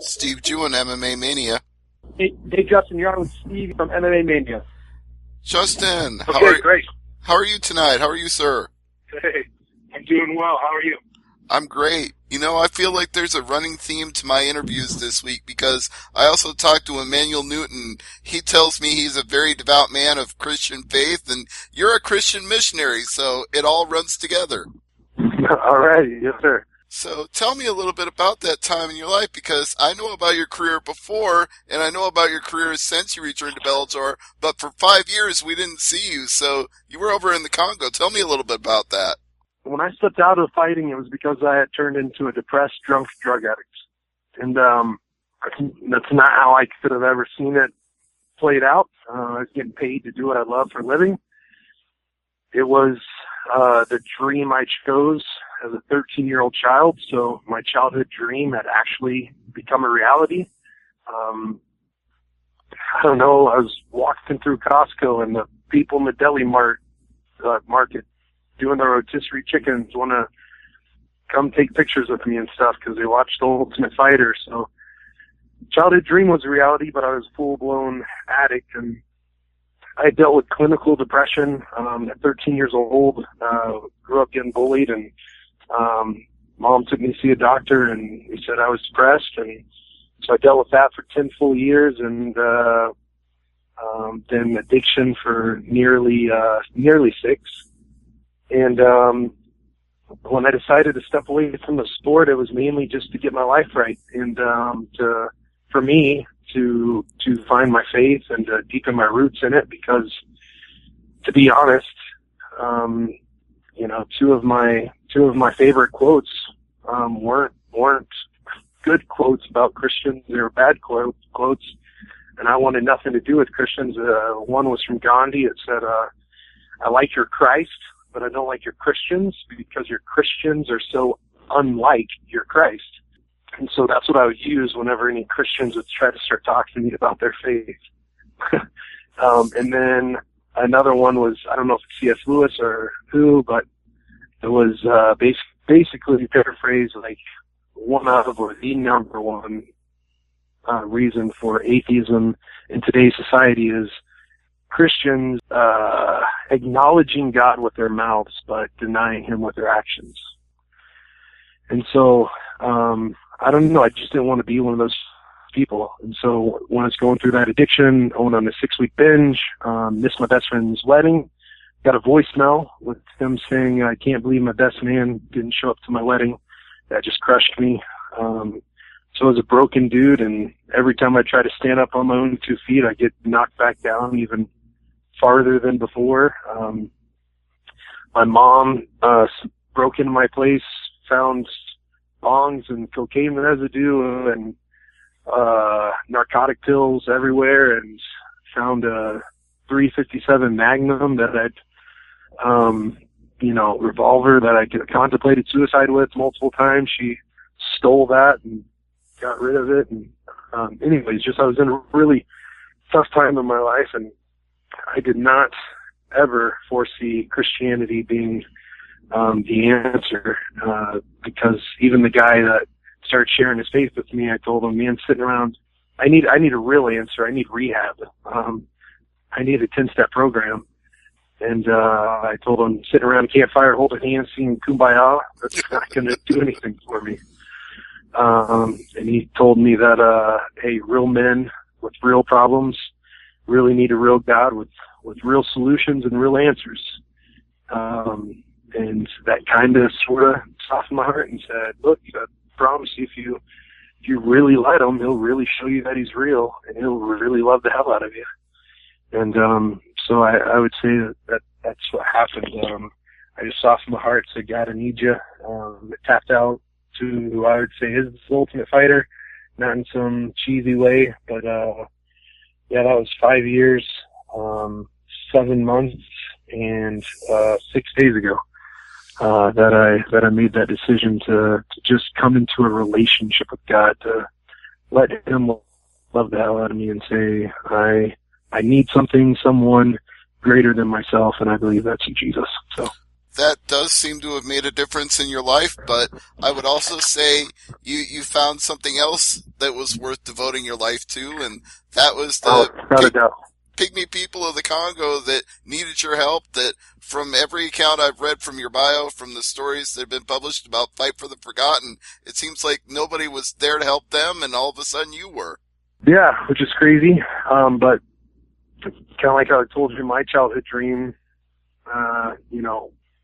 Steve Jewin, MMA Mania. Hey, Justin, you're on with Steve from MMA Mania. Justin, Great. How are you tonight? How are you, sir? Hey, I'm doing well. How are you? I'm great. You know, I feel like there's a running theme to my interviews this week because I also talked to Emmanuel Newton. He tells me he's a very devout man of Christian faith, and you're a Christian missionary, so it all runs together. All right. Yes, sir. So tell me a little bit about that time in your life, because I know about your career before, and I know about your career since you returned to Bellator, but for 5 years we didn't see you, so you were over in the Congo. Tell me a little bit about that. When I stepped out of fighting, it was because I had turned into a depressed, drunk drug addict. And that's not how I could have ever seen it played out. I was getting paid to do what I love for a living. It was the dream I chose as a 13-year-old child, so my childhood dream had actually become a reality. I don't know, I was walking through Costco, and the people in the deli market doing the rotisserie chickens want to come take pictures with me and stuff because they watched The Ultimate Fighter. So childhood dream was a reality, but I was a full-blown addict, and I dealt with clinical depression at 13 years old, grew up getting bullied, and mom took me to see a doctor, and he said I was depressed, and so I dealt with that for 10 full years, and then addiction for nearly 6. And when I decided to step away from the sport, it was mainly just to get my life right, and for me to find my faith and to deepen my roots in it. Because, to be honest, two of my favorite quotes weren't good quotes about Christians. They were bad quotes, and I wanted nothing to do with Christians. One was from Gandhi. It said, "I like your Christ, but I don't like your Christians because your Christians are so unlike your Christ." And so that's what I would use whenever any Christians would try to start talking to me about their faith. And then another one was, I don't know if it's C.S. Lewis or who, but it was basically paraphrased like one of, or the number one reason for atheism in today's society is Christians acknowledging God with their mouths but denying him with their actions. And so I don't know, I just didn't want to be one of those people. And so when I was going through that addiction, I went on a 6-week binge, missed my best friend's wedding, got a voicemail with him saying, "I can't believe my best man didn't show up to my wedding." That just crushed me. So I was a broken dude, and every time I try to stand up on my own 2 feet, I get knocked back down even farther than before. My mom broke into my place, found bongs and cocaine residue and narcotic pills everywhere, and found a .357 Magnum that I'd revolver that I contemplated suicide with multiple times. She stole that and got rid of it. And anyways, I was in a really tough time in my life, and I did not ever foresee Christianity being the answer, because even the guy that started sharing his faith with me, I told him, "Man, sitting around, I need a real answer. I need rehab. I need a 10-step program." And I told him, sitting around a campfire holding hands singing Kumbaya, that's not going to do anything for me. And he told me that hey, real men with real problems really need a real God with real solutions and real answers. And that kind of sort of softened my heart and said, "Look, I promise you, if you really let him, he'll really show you that he's real, and he'll really love the hell out of you." And so I would say that's what happened. I just softened my heart, said, "God, I need you." Tapped out to who I would say is the Ultimate Fighter, not in some cheesy way, but yeah, that was 5 years, 7 months, and 6 days ago. That I made that decision to just come into a relationship with God, to let him love the hell out of me and say, I need someone greater than myself, and I believe that's in Jesus. So that does seem to have made a difference in your life, but I would also say you found something else that was worth devoting your life to, and that was Oh, the without a doubt. Pygmy people of the Congo that needed your help, that from every account I've read from your bio, from the stories that have been published about Fight for the Forgotten, it seems like nobody was there to help them, and all of a sudden you were. Yeah, which is crazy. But kind of like how I told you, my childhood dream,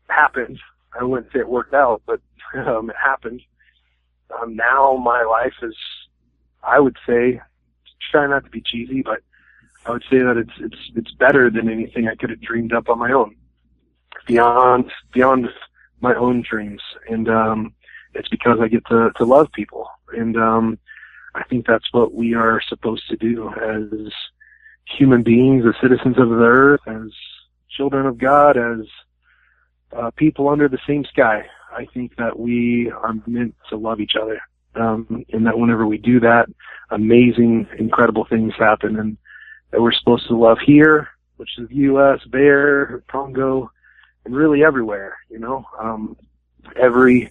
happened. I wouldn't say it worked out, but it happened. Now my life is, I would say, try not to be cheesy, but I would say that it's better than anything I could have dreamed up on my own, beyond my own dreams, and it's because I get to love people, and I think that's what we are supposed to do as human beings, as citizens of the earth, as children of God, as people under the same sky. I think that we are meant to love each other, and that whenever we do that, amazing, incredible things happen, and that we're supposed to love here, which is the U.S., there, Congo, and really everywhere, every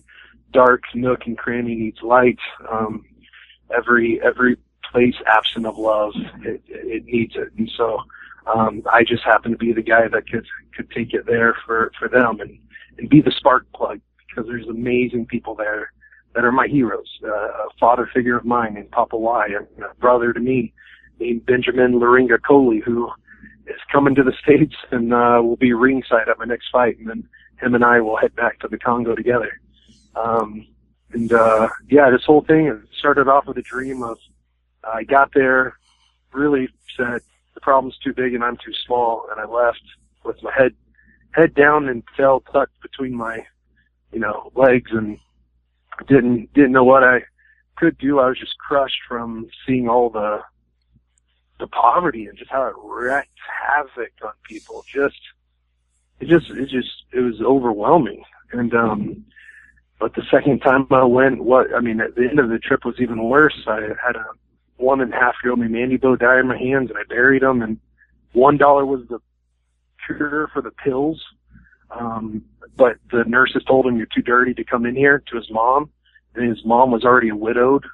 dark nook and cranny needs light. Every place absent of love, it needs it. And so, I just happen to be the guy that could take it there for them and be the spark plug, because there's amazing people there that are my heroes. A father figure of mine named Papa Y, and a brother to me named Benjamin Laringa Coley, who is coming to the States and will be ringside at my next fight, and then him and I will head back to the Congo together. This whole thing started off with a dream of, I got there, really said, the problem's too big and I'm too small, and I left with my head down and tail tucked between my, legs, and didn't know what I could do. I was just crushed from seeing all the poverty and just how it wreaked havoc on people. It was overwhelming. And, but the second time I went, at the end of the trip was even worse. I had a 1.5-year-old named Andy Bo die in my hands, and I buried him, and $1 was the cure for the pills. But the nurses told him, you're too dirty to come in here, to his mom. And his mom was already widowed,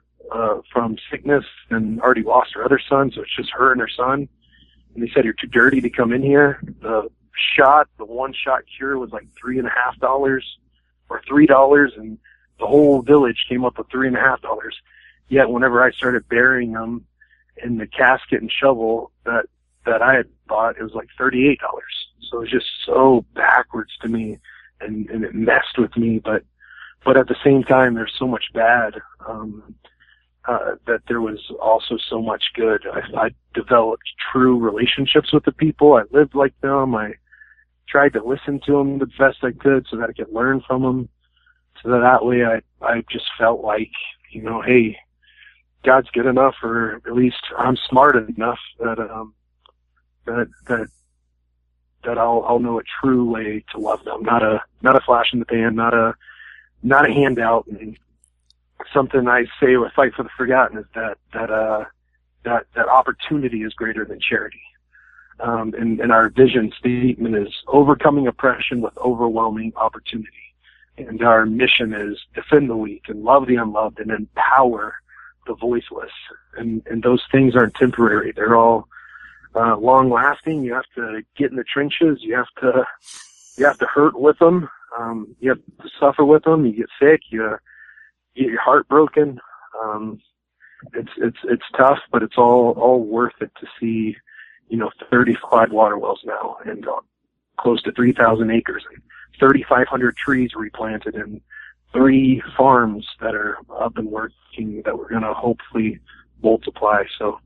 from sickness, and already lost her other son, so it's just her and her son. And they said, you're too dirty to come in here. The one-shot cure was like $3.50 or $3, and the whole village came up with $3.50. Yet whenever I started burying them in the casket and shovel that I had bought, it was like $38. So it was just so backwards to me, and it messed with me. But at the same time, there's so much bad, that there was also so much good. I developed true relationships with the people. I lived like them. I tried to listen to them the best I could so that I could learn from them. So that way I just felt like, hey, God's good enough, or at least I'm smart enough that I'll know a true way to love them. Not a flash in the pan, not a handout. And something I say with Fight for the Forgotten is that opportunity is greater than charity. And our vision statement is overcoming oppression with overwhelming opportunity. And our mission is defend the weak and love the unloved and empower the voiceless. And those things aren't temporary. They're all long lasting. You have to get in the trenches. You have to hurt with them. You have to suffer with them. You get sick. You get your heart broken. It's tough, but it's all worth it to see, 35 water wells now, and close to 3,000 acres, and 3,500 trees replanted, and 3 farms that are up and working that we're going to hopefully multiply. So,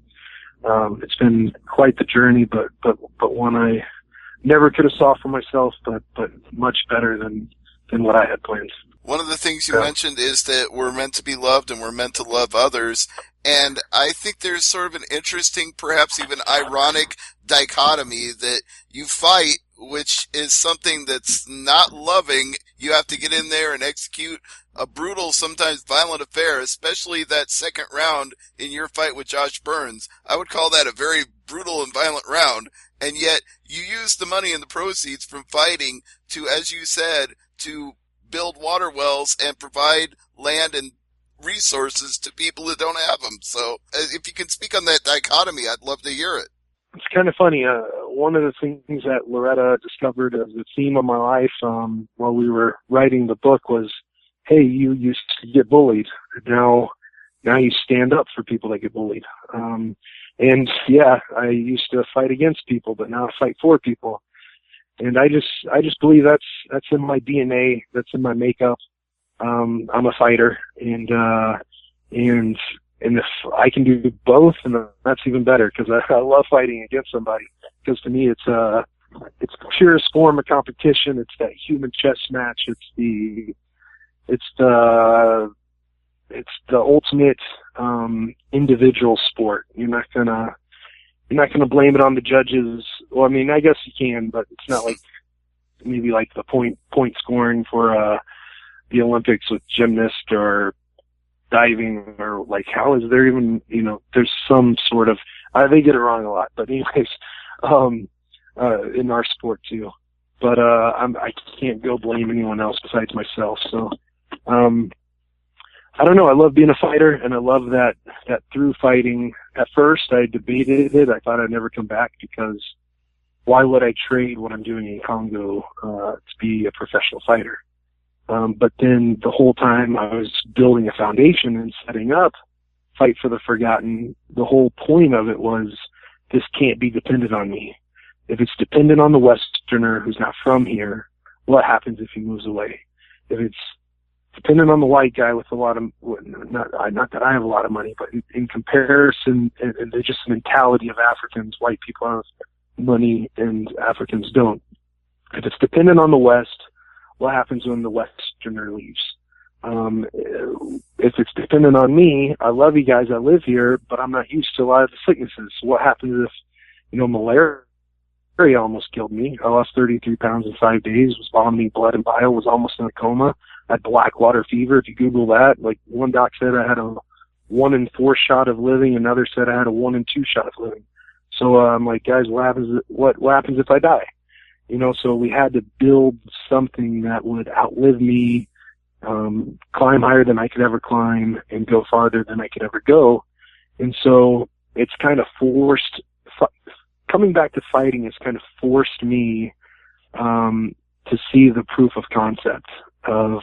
it's been quite the journey, but one I never could have saw for myself, but much better than what I had planned. One of the things you mentioned is that we're meant to be loved and we're meant to love others. And I think there's sort of an interesting, perhaps even ironic dichotomy that you fight, which is something that's not loving. You have to get in there and execute a brutal, sometimes violent affair, especially that second round in your fight with Josh Burns. I would call that a very brutal and violent round. and yet you use the money and the proceeds from fighting to, as you said, to build water wells and provide land and resources to people who don't have them. So if you can speak on that dichotomy, I'd love to hear it. It's kind of funny. One of the things that Loretta discovered as the theme of my life while we were writing the book was, hey, you used to get bullied. Now you stand up for people that get bullied. And yeah, I used to fight against people, but now I fight for people. And I just believe that's in my DNA. That's in my makeup. I'm a fighter, and if I can do both, and that's even better, because I love fighting against somebody. Because to me, it's the purest form of competition. It's that human chess match. It's the ultimate individual sport. You're not gonna blame it on the judges. Well, I mean, I guess you can, but it's not like maybe like the point scoring for the Olympics with gymnasts or diving, or like, how is there even, there's some sort of, they get it wrong a lot, but anyways, in our sport too. But I can't go blame anyone else besides myself. So I don't know. I love being a fighter, and I love that through fighting. At first, I debated it. I thought I'd never come back, because why would I trade what I'm doing in Congo to be a professional fighter? But then the whole time I was building a foundation and setting up Fight for the Forgotten, the whole point of it was, this can't be dependent on me. If it's dependent on the Westerner who's not from here, what happens if he moves away? If it's dependent on the white guy with a lot of, not that I have a lot of money, but in comparison, and there's just the mentality of Africans, white people have money and Africans don't. If it's dependent on the West, what happens when the Westerner leaves? If it's dependent on me, I love you guys, I live here, but I'm not used to a lot of the sicknesses. So what happens if, malaria almost killed me? I lost 33 pounds in 5 days, was vomiting blood and bile, was almost in a coma. I had black water fever. If you Google that, like, one doc said I had a 1 in 4 shot of living, another said I had a 1 in 2 shot of living. So I'm like, guys, what happens if I die? So we had to build something that would outlive me, climb higher than I could ever climb, and go farther than I could ever go. And so it's kind of forced, coming back to fighting has kind of forced me to see the proof of concept of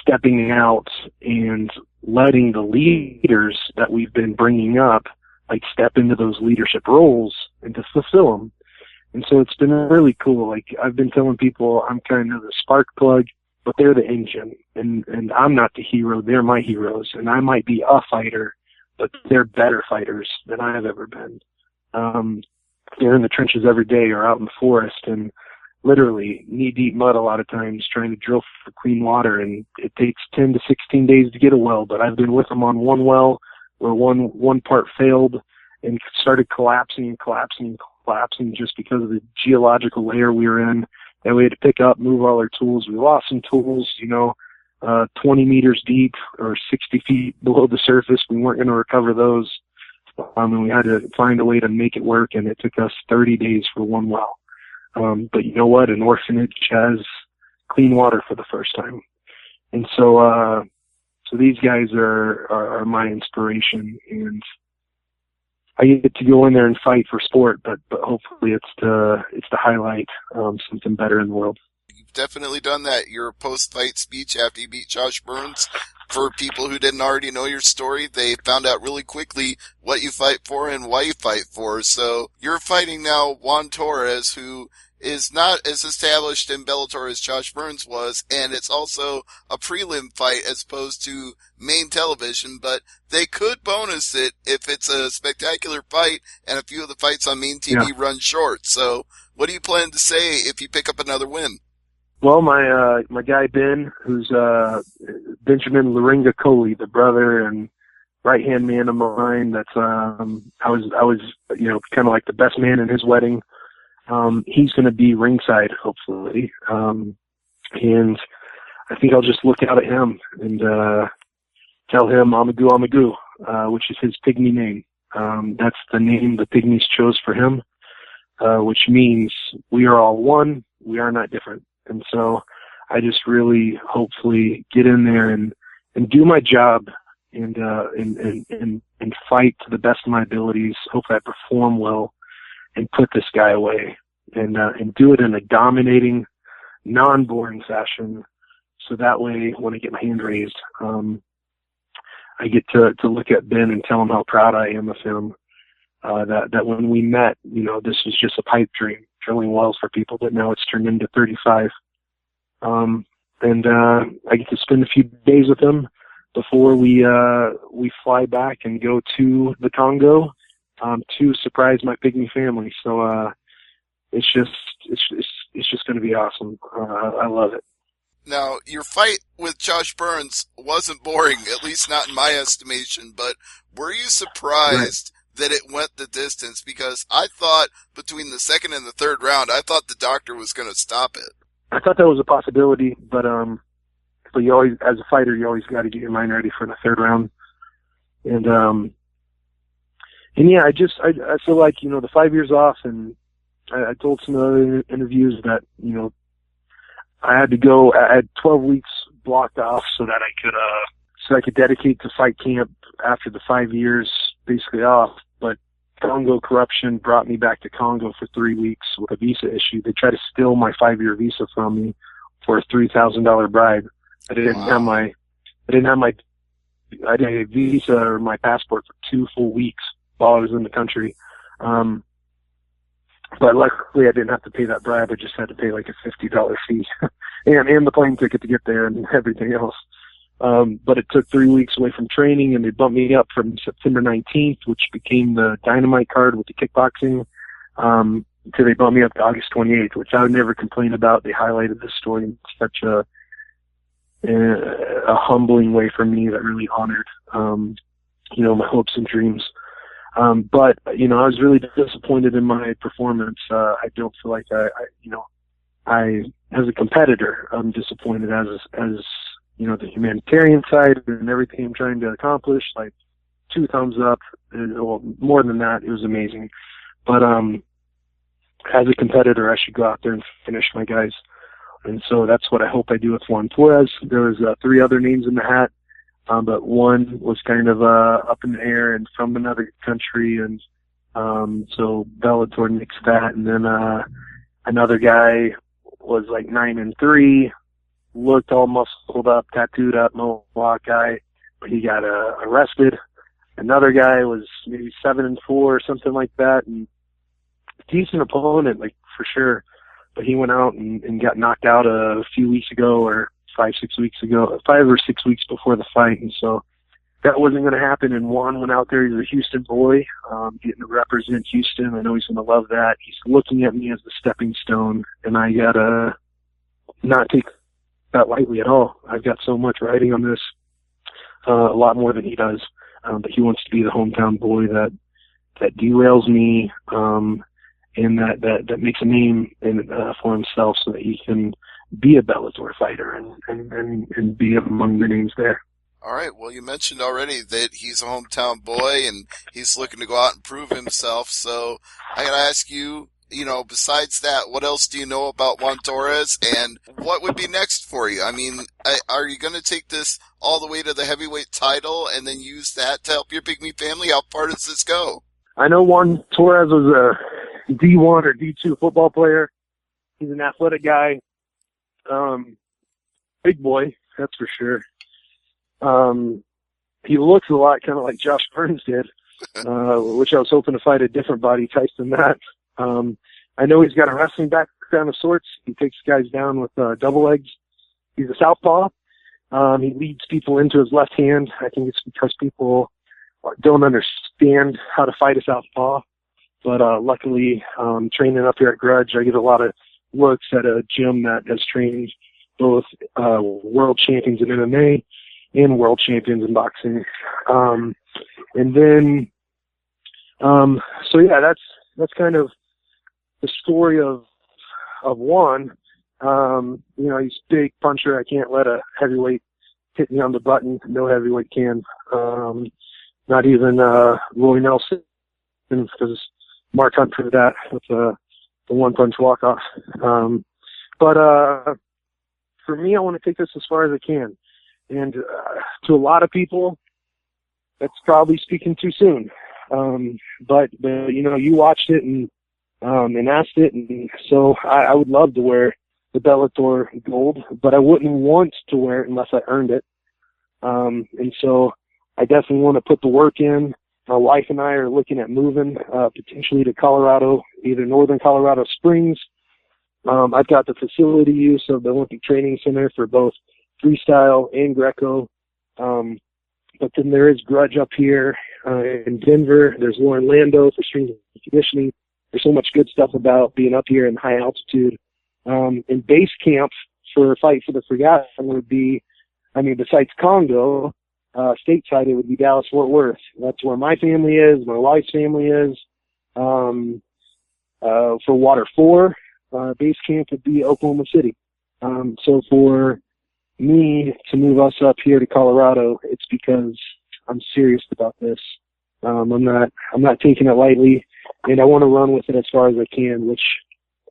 stepping out and letting the leaders that we've been bringing up, like, step into those leadership roles and to fulfill them. And so it's been really cool. Like, I've been telling people I'm kind of the spark plug, but they're the engine. And I'm not the hero. They're my heroes. And I might be a fighter, but they're better fighters than I have ever been. They're in the trenches every day or out in the forest and literally knee-deep mud a lot of times trying to drill for clean water. And it takes 10 to 16 days to get a well. But I've been with them on one well where one part failed and started collapsing just because of the geological layer we were in, and we had to pick up, move all our tools. We lost some tools, 20 meters deep or 60 feet below the surface. We weren't going to recover those. And we had to find a way to make it work, and it took us 30 days for one well. But you know what? An orphanage has clean water for the first time. And so these guys are my inspiration, and I get to go in there and fight for sport, but hopefully it's to highlight something better in the world. You've definitely done that. Your post-fight speech after you beat Josh Burns, for people who didn't already know your story, they found out really quickly what you fight for and why you fight for. So you're fighting now Juan Torres, who is not as established in Bellator as Josh Burns was, and it's also a prelim fight as opposed to main television, but they could bonus it if it's a spectacular fight and a few of the fights on main TV run short. So what do you plan to say if you pick up another win? Well, my guy Ben, who's Benjamin Laringa Coley, the brother and right-hand man of mine, that's I was kind of like the best man in his wedding. He's going to be ringside, hopefully. And I think I'll just look out at him and tell him Amagu, which is his Pygmy name. That's the name the Pygmies chose for him. which means we are all one. We are not different. And so I just really hopefully get in there and do my job and fight to the best of my abilities. Hopefully I perform well and put this guy away and do it in a dominating, non-boring fashion. So that way, when I get my hand raised, I get to look at Ben and tell him how proud I am of him. That when we met, this was just a pipe dream, drilling wells for people, but now it's turned into 35. And I get to spend a few days with him before we fly back and go to the Congo to surprise my Pygmy family. So it's just going to be awesome. I love it. Now, your fight with Josh Burns wasn't boring, at least not in my estimation, but were you surprised that it went the distance? Because I thought between the second and the third round, I thought the doctor was going to stop it. I thought that was a possibility, but you always, as a fighter, you always got to get your mind ready for the third round. And yeah, I feel like, the 5 years off, and I told some other interviews that, I had 12 weeks blocked off so that I could dedicate to fight camp after the 5 years basically off. But Congo corruption brought me back to Congo for 3 weeks with a visa issue. They tried to steal my 5-year visa from me for a $3,000 bribe. I didn't have a visa or my passport for 2 full weeks while I was in the country. But luckily I didn't have to pay that bribe. I just had to pay like a $50 fee and the plane ticket to get there and everything else. But it took 3 weeks away from training, and they bumped me up from September 19th, which became the Dynamite card with the kickboxing, until they bumped me up to August 28th, which I would never complain about. They highlighted this story in such a humbling way for me that really honored, my hopes and dreams. But I was really disappointed in my performance. I don't feel like I, as a competitor, I'm disappointed as the humanitarian side and everything I'm trying to accomplish. Like 2 thumbs up. Well, more than that, it was amazing. But, as a competitor, I should go out there and finish my guys. And so that's what I hope I do with Juan Torres. There was 3 other names in the hat. But one was kind of up in the air and from another country, and so Bellator nixed that. And then another guy was like 9-3, looked all muscled up, tattooed up, Mohawk guy, but he got arrested. Another guy was maybe 7-4 or something like that, and decent opponent, like for sure. But he went out and got knocked out a few weeks ago, or 5 or 6 weeks before the fight. And so that wasn't going to happen. And Juan went out there. He's a Houston boy, getting to represent Houston. I know he's going to love that. He's looking at me as the stepping stone, and I got to not take that lightly at all. I've got so much riding on this, a lot more than he does. But he wants to be the hometown boy that derails me, and that makes a name for himself so that he can be a Bellator fighter and be among the names there. All right. Well, you mentioned already that he's a hometown boy and he's looking to go out and prove himself. So I got to ask you, besides that, what else do you know about Juan Torres, and what would be next for you? I mean, are you going to take this all the way to the heavyweight title and then use that to help your Pygmy family? How far does this go? I know Juan Torres was a D1 or D2 football player. He's an athletic guy. Big boy, that's for sure. He looks a lot kind of like Josh Burns did, which I was hoping to fight a different body type than that. I know he's got a wrestling background of sorts. He takes guys down with double legs. He's a southpaw. He leads people into his left hand. I think it's because people don't understand how to fight a southpaw. But luckily, training up here at Grudge, I get a lot of looks at a gym that has trained both world champions in MMA and world champions in boxing. And then, so yeah, that's kind of the story of Juan. He's a big puncher. I can't let a heavyweight hit me on the button. No heavyweight can. Not even Roy Nelson, because Mark Hunt proved that with one-punch walk-off. But for me, I want to take this as far as I can. And to a lot of people, that's probably speaking too soon. But you know, you watched it and asked it, and so I would love to wear the Bellator gold, but I wouldn't want to wear it unless I earned it. And so I definitely want to put the work in. My wife and I are looking at moving potentially to Colorado, either northern Colorado Springs. I've got the facility use of the Olympic Training Center for both freestyle and Greco. But then there is Grudge up here in Denver. There's Lauren Lando for strength and conditioning. There's so much good stuff about being up here in high altitude. And base camp for Fight for the Forgotten would be, I mean, besides Congo, stateside, it would be Dallas-Fort Worth. That's where my family is, my wife's family is. For Water 4, base camp would be Oklahoma City. So for me to move us up here to Colorado, it's because I'm serious about this. I'm not taking it lightly, and I want to run with it as far as I can, which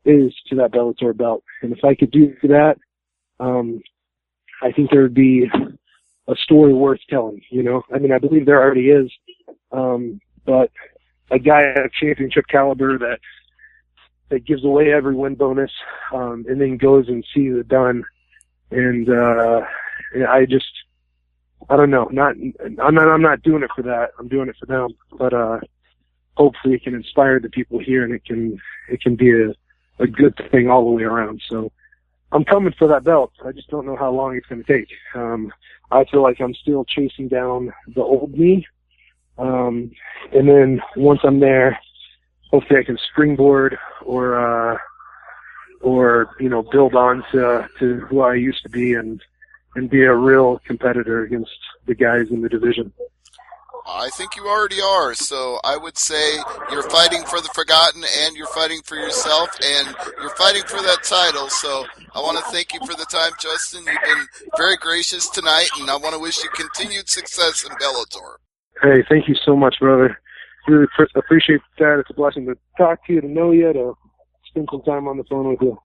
is to that Bellator belt. And if I could do that, I think there would be a story worth telling, you know? I mean, I believe there already is, but a guy at championship caliber that gives away every win bonus, and then goes and sees it done. And I don't know. I'm not doing it for that. I'm doing it for them. But hopefully, it can inspire the people here, and it can be a good thing all the way around. So I'm coming for that belt. I just don't know how long it's going to take. I feel like I'm still chasing down the old me, and then once I'm there, hopefully I can springboard or you know, build on to who I used to be and be a real competitor against the guys in the division. I think you already are. So I would say you're fighting for the forgotten, and you're fighting for yourself, and you're fighting for that title. So I want to thank you for the time, Justin. You've been very gracious tonight, and I want to wish you continued success in Bellator. Hey, thank you so much, brother. Really appreciate that. It's a blessing to talk to you, to know you, to spend some time on the phone with you.